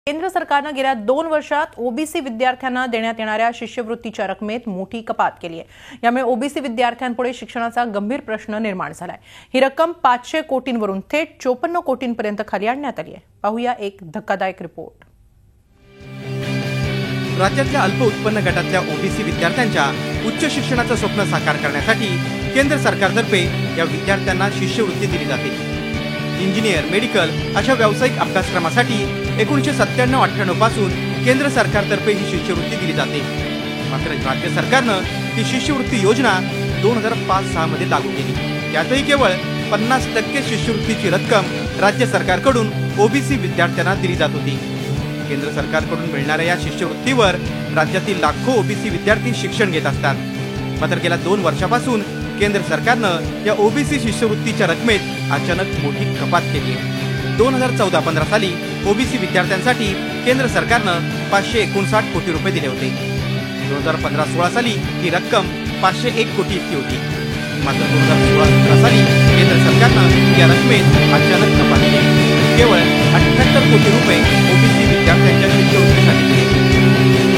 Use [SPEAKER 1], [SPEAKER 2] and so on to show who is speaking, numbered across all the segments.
[SPEAKER 1] केंद्र सरकारनं गेल्या 2 वर्षात ओबीसी विद्यार्थ्यांना देण्यात येणाऱ्या शिष्यवृत्तीच्या रकमेत मोठी कपात केली आहे। यामुळे ओबीसी विद्यार्थ्यांपुढे शिक्षणाचा गंभीर प्रश्न निर्माण झालाय। ही रक्कम 500 कोटींवरून थेट 54 कोटींपर्यंत खाली आणण्यात आली आहे। पाहूया एक धक्कादायक रिपोर्ट।
[SPEAKER 2] राज्यातल्या अल्प उत्पन्न गटातल्या ओबीसी विद्यार्थ्यांच्या उच्च शिक्षणाचं स्वप्न साकार करण्यासाठी केंद्र सरकारतर्फे या विद्यार्थ्यांना शिष्यवृत्ती दिली जाते। इंजिनियर, मेडिकल अशा व्यावसायिक अभ्यासक्रमासाठी 1997-98 पासून केंद्र सरकारतर्फे ही शिष्यवृत्ती दिली जाते। मात्र राज्य सरकारनं ही शिष्यवृत्ती योजना 2005-06 मध्ये लागू केली। त्यातही केवळ 50% शिष्यवृत्तीची रक्कम राज्य सरकारकडून ओबीसी विद्यार्थ्यांना दिली जात होती। केंद्र सरकारकडून मिळणाऱ्या या शिष्यवृत्तीवर राज्यातील लाखो ओबीसी विद्यार्थी शिक्षण घेत असतात। मात्र गेल्या 2 वर्षापासून केंद्र सरकारनं या ओबीसी शिष्यवृत्तीच्या रकमेत अचानक मोठी कपात केली आहे। 2014-15 साली ओबीसी विद्यार्थ्यांसाठी केंद्र सरकारनं 559 कोटी रुपये दिले होते। 2015-16 साली ही रक्कम 501 कोटी इतकी होती। मात्र 2016-17 साली केंद्र सरकारनं या रकमेत अचानक कपात केली। केवळ 78 कोटी रुपये ओबीसी विद्यार्थ्यांच्या शिष्यवृत्तीसाठी दिले।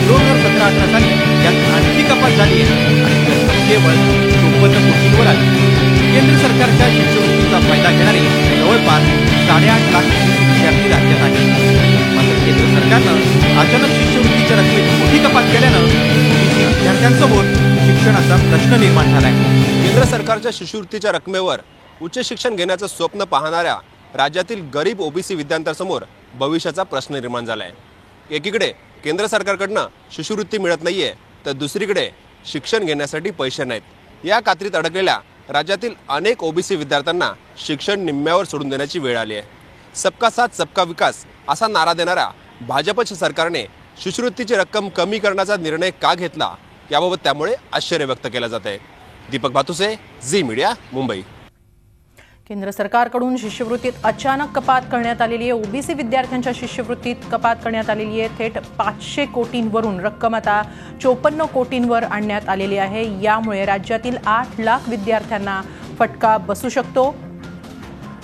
[SPEAKER 2] 2017-18 साली यात आणखी कपात झाली आहे आणि केवळ 54 कोटींवर आली। केंद्र सरकारच्या शिष्यवृत्तीचा फायदा घेणारे जवळपास 8.5 लाख विद्यार्थी राज्यात आहेत। मात्र केंद्र सरकारनं अचानक शिष्यवृत्तीच्या रकमेत मोठी कपात केल्यानं ओबीसी विद्यार्थ्यांसमोर शिक्षणाचा प्रश्न निर्माण झालाय।
[SPEAKER 3] केंद्र सरकारच्या शिष्यवृत्तीच्या रकमेवर उच्च शिक्षण घेण्याचं स्वप्न पाहणाऱ्या राज्यातील गरीब ओबीसी विद्यार्थ्यांसमोर भविष्याचा प्रश्न निर्माण झालाय। एकीकडे केंद्र सरकारकडनं शिष्यवृत्ती मिळत नाहीये, तर दुसरीकडे शिक्षण घेण्यासाठी पैसे नाहीत। या कात्रीत अडकलेल्या राज्यातील अनेक ओबीसी विद्यार्थ्यांना शिक्षण निम्म्यावर सोडून देण्याची वेळ आली आहे। सबका साथ सबका विकास असा नारा देणाऱ्या भाजपच्या सरकारने शिष्यवृत्तीची रक्कम कमी करण्याचा निर्णय का घेतला, याबाबत त्यामुळे आश्चर्य व्यक्त केलं जात आहे। दीपक भातुसे, झी मीडिया, मुंबई।
[SPEAKER 1] केंद्र सरकारकडून शिष्यवृत्तीत अचानक कपात करण्यात आलेली आहे। ओबीसी विद्यार्थ्यांच्या शिष्यवृत्तीत कपात करण्यात आलेली आहे। थेट 500 कोटींवरून रक्कम आता 54 कोटींवर आणण्यात आलेली आहे। यामुळे राज्यातील 8 लाख विद्यार्थ्यांना फटका बसू शकतो।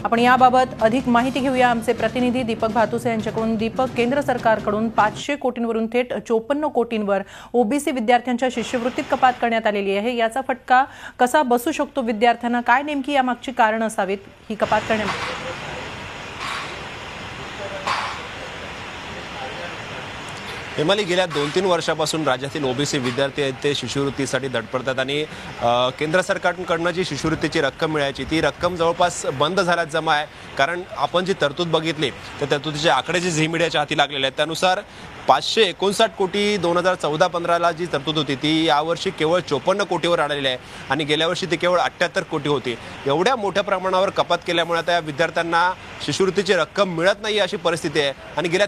[SPEAKER 1] आपण याबाबत अधिक माहिती घेऊया आमचे प्रतिनिधी दीपक भातुसे यांच्याकडून। दीपक, केंद्र सरकारकडून 500 कोटींवरून थेट 54 कोटींवर ओबीसी विद्यार्थ्यांच्या शिष्यवृत्तीत कपात करण्यात आलेली आहे। याचा फटका कसा बसू शकतो विद्यार्थ्यांना? काय नेमकी यामागची कारण असावीत ही कपात करण्यामागची?
[SPEAKER 3] हेमाली, गेल्या 2-3 वर्षापासून राज्यातील ओबीसी विद्यार्थी आहेत ते शिष्यवृत्तीसाठी धडपडतात आणि केंद्र सरकारकडनं जी शिष्यवृत्तीची रक्कम मिळायची ती रक्कम जवळपास बंद झाल्यात जमा आहे। कारण आपण जी तरतूद बघितली त्या तरतुदीचे आकडे जे झी मीडियाच्या हाती लागलेले आहेत त्यानुसार 559 कोटी 2014-15ला जी तरतूद होती ती यावर्षी केवळ 54 कोटीवर आलेली आहे आणि गेल्या वर्षी ती केवळ 78 कोटी होती। एवढ्या मोठ्या प्रमाणावर कपात केल्यामुळे आता या विद्यार्थ्यांना शिष्यवृत्तीची रक्कम मिळत नाही अशी परिस्थिती आहे। आणि गेल्या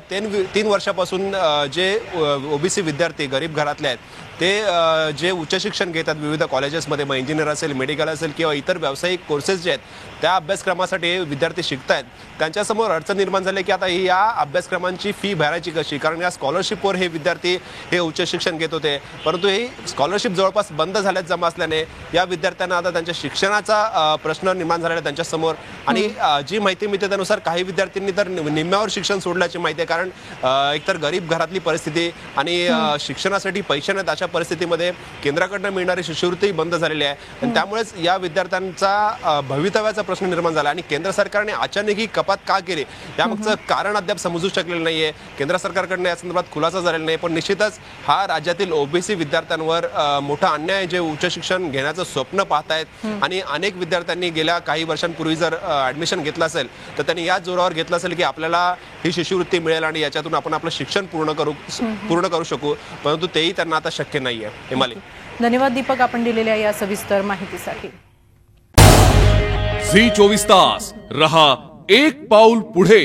[SPEAKER 3] 3 वर्षापासून जे ओबीसी विद्यार्थी गरीब घरातले आहेत ते जे उच्च शिक्षण घेतात विविध कॉलेजेसमध्ये, मग इंजिनियर असेल, मेडिकल असेल किंवा इतर व्यावसायिक कोर्सेस जे आहेत त्या अभ्यासक्रमासाठी विद्यार्थी शिकत आहेत, त्यांच्यासमोर अडचण निर्माण झाली की आता ही या अभ्यासक्रमांची फी भरायची कशी। कारण या स्कॉलरशिपवर हे विद्यार्थी हे उच्च शिक्षण घेत होते, परंतु ही स्कॉलरशिप जवळपास बंद झाल्यात जमा असल्याने या विद्यार्थ्यांना आता त्यांच्या शिक्षणाचा प्रश्न निर्माण झालेला आहे त्यांच्यासमोर। आणि जी माहिती मिळते त्यानुसार काही विद्यार्थ्यांनी तर निम्म्यावर शिक्षण सोडल्याची माहिती आहे। कारण एकतर गरीब घरातली परिस्थिती आणि शिक्षणासाठी पैसे नाहीत अशा परिस्थितीमध्ये केंद्राकडनं मिळणारी शिष्यवृत्ती बंद झालेली आहे आणि त्यामुळेच या विद्यार्थ्यांचा भवितव्याचा प्रश्न निर्माण झाला। आणि केंद्र सरकारने अचानक ही कपात का केली यामागचं कारण अद्याप समजू शकलेलं नाहीये। केंद्र सरकारकडनं या संदर्भात खुलासा झालेला नाही, पण निश्चितच हा राज्यातील ओबीसी विद्यार्थ्यांवर मोठा अन्याय, जे उच्च शिक्षण घेण्याचं स्वप्न पाहतायत आणि अनेक विद्यार्थ्यांनी गेल्या काही वर्षांपूर्वी जर ऍडमिशन घेतलं असेल तर त्यांनी या जोरावर घेतलं असेल की आपल्याला ही शिष्यवृत्ती मिळेल आणि याच्यातून आपण आपलं शिक्षण पूर्ण करू शकू, परंतु तेही त्यांना आता शक्य नाहीये। हिमाली,
[SPEAKER 1] धन्यवाद दीपक, आपण दिलेल्या या सविस्तर माहितीसाठी।
[SPEAKER 4] झी 24 तास रहा एक पाऊल पुढे।